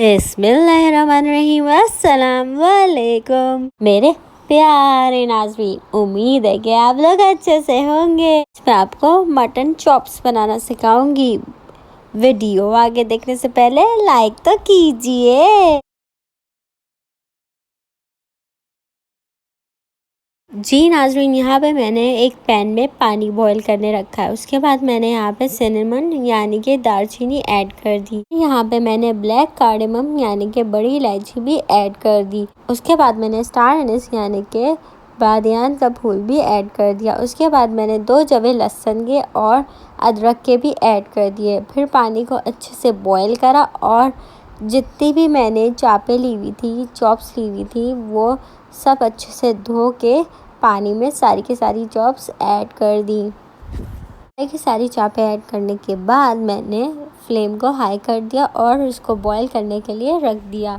बिस्मिल्लाहिर्रहमानिर्रहीम। अस्सलाम वालेकुम मेरे प्यारे नाज़रीन, उम्मीद है कि आप लोग अच्छे से होंगे। मैं आपको मटन चॉप्स बनाना सिखाऊंगी। वीडियो आगे देखने से पहले लाइक तो कीजिए। जी नाज़रीन, यहाँ पे मैंने एक पैन में पानी बॉईल करने रखा है। उसके बाद मैंने यहाँ पे सिनेमन यानी कि दालचीनी ऐड कर दी। यहाँ पे मैंने ब्लैक कार्डेमम यानी कि बड़ी इलायची भी ऐड कर दी। उसके बाद मैंने स्टार एनिस यानी कि बादियान का फूल भी ऐड कर दिया। उसके बाद मैंने 2 जवे लहसुन के और अदरक के भी ऐड कर दिए। फिर पानी को अच्छे से बॉयल करा और जितनी भी मैंने चापें ली हुई थी, चॉप्स ली हुई थी, वो सब अच्छे से धो के पानी में सारी की सारी चॉप्स ऐड कर दी। सारी चापें ऐड करने के बाद मैंने फ्लेम को हाई कर दिया और उसको बॉईल करने के लिए रख दिया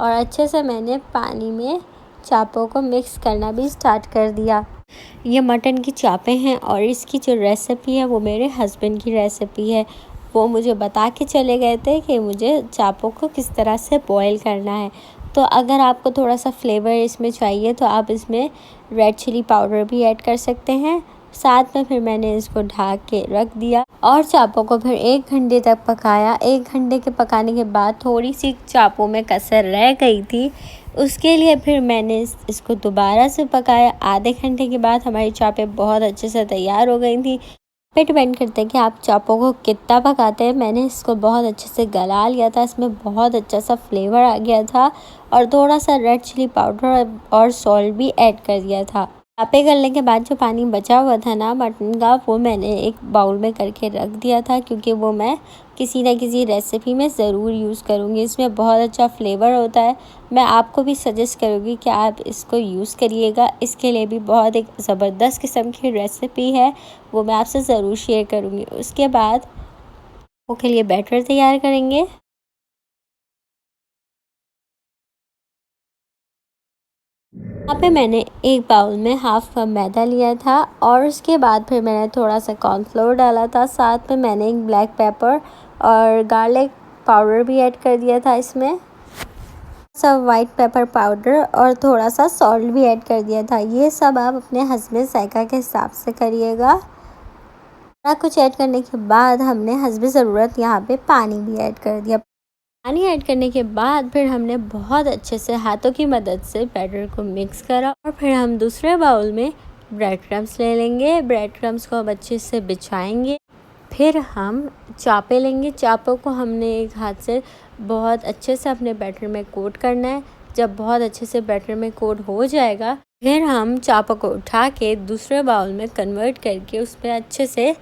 और अच्छे से मैंने पानी में चापों को मिक्स करना भी स्टार्ट कर दिया। ये मटन की चापें हैं और इसकी जो रेसिपी है वो मेरे हस्बैंड की रेसिपी है। वो मुझे बता के चले गए थे कि मुझे चापों को किस तरह से बॉईल करना है। तो अगर आपको थोड़ा सा फ्लेवर इसमें चाहिए तो आप इसमें रेड चिली पाउडर भी ऐड कर सकते हैं। साथ में फिर मैंने इसको ढक के रख दिया और चापों को फिर 1 घंटे तक पकाया। 1 घंटे के पकाने के बाद थोड़ी सी चापों में कसर रह गई थी, उसके लिए फिर मैंने इसको दोबारा से पकाया। आधे घंटे के बाद हमारी चापें बहुत अच्छे से तैयार हो गई थी। पे डिपेंड करता है कि आप चापों को कितना पकाते हैं। मैंने इसको बहुत अच्छे से गला लिया था, इसमें बहुत अच्छा सा फ्लेवर आ गया था और थोड़ा सा रेड चिली पाउडर और सॉल्ट भी ऐड कर दिया था। चापे गलने के बाद जो पानी बचा हुआ था ना मटन का, वो मैंने एक बाउल में करके रख दिया था क्योंकि वो मैं किसी न किसी रेसिपी में ज़रूर यूज़ करूँगी। इसमें बहुत अच्छा फ्लेवर होता है। मैं आपको भी सजेस्ट करूँगी कि आप इसको यूज़ करिएगा। इसके लिए भी बहुत एक ज़बरदस्त किस्म की रेसिपी है, वो मैं आपसे ज़रूर शेयर करूँगी। उसके बाद वो के लिए बैटर तैयार करेंगे। यहाँ पे मैंने एक बाउल में हाफ कप मैदा लिया था और उसके बाद फिर मैंने थोड़ा सा कॉर्नफ्लोर डाला था। साथ में मैंने एक ब्लैक पेपर और गार्लिक पाउडर भी ऐड कर दिया था। इसमें सब वाइट पेपर पाउडर और थोड़ा सा सॉल्ट भी ऐड कर दिया था। ये सब आप अपने हस्बैंड जायका के हिसाब से करिएगा। सारा कुछ ऐड करने के बाद हमने हस्बे ज़रूरत यहाँ पे पानी भी ऐड कर दिया। पानी ऐड करने के बाद फिर हमने बहुत अच्छे से हाथों की मदद से बैटर को मिक्स करा और फिर हम दूसरे बाउल में ब्रेड क्रम्स ले लेंगे। ब्रेड क्रम्स को अब अच्छे से बिछाएंगे। फिर हम चापे लेंगे। चापों को हमने एक हाथ से बहुत अच्छे से अपने बैटर में कोट करना है। जब बहुत अच्छे से बैटर में कोट हो जाएगा, फिर हम चापों को उठा के दूसरे बाउल में कन्वर्ट करके उस पर अच्छे से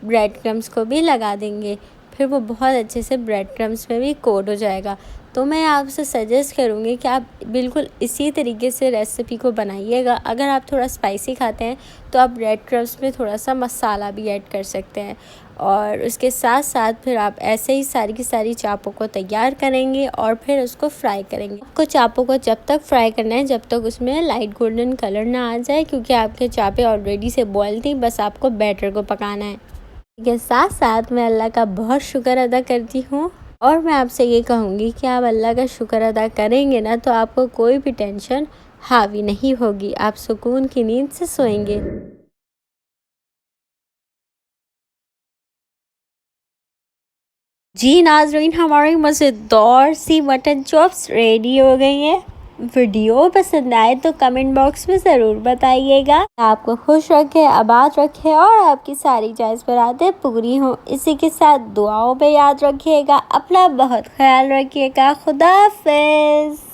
ब्रेड क्रम्स को भी लगा देंगे। फिर वो बहुत अच्छे से ब्रेड क्रम्स में भी कोट हो जाएगा। तो मैं आपसे सजेस्ट करूँगी कि आप बिल्कुल इसी तरीके से रेसिपी को बनाइएगा। अगर आप थोड़ा स्पाइसी खाते हैं तो आप ब्रेड क्रम्स में थोड़ा सा मसाला भी ऐड कर सकते हैं और उसके साथ साथ फिर आप ऐसे ही सारी की सारी चापों को तैयार करेंगे और फिर उसको फ्राई करेंगे। आपको चापों को जब तक फ्राई करना है जब तक उसमें लाइट गोल्डन कलर ना आ जाए, क्योंकि आपके चापें ऑलरेडी से बॉयल थी, बस आपको बैटर को पकाना है। के साथ साथ मैं अल्लाह का बहुत शुक्र अदा करती हूँ और मैं आपसे ये कहूँगी कि आप अल्लाह का शुक्र अदा करेंगे ना तो आपको कोई भी टेंशन हावी नहीं होगी। आप सुकून की नींद से सोएंगे। जी नाज़रीन, हमारी मज़ेदार सी मटन चॉप्स रेडी हो गई हैं। वीडियो पसंद आए तो कमेंट बॉक्स में ज़रूर बताइएगा। आपको खुश रखे, आबाद रखे और आपकी सारी जायज़ मुरादें पूरी हों। इसी के साथ दुआओं पे याद रखिएगा। अपना बहुत ख्याल रखिएगा। खुदा हाफ़िज़।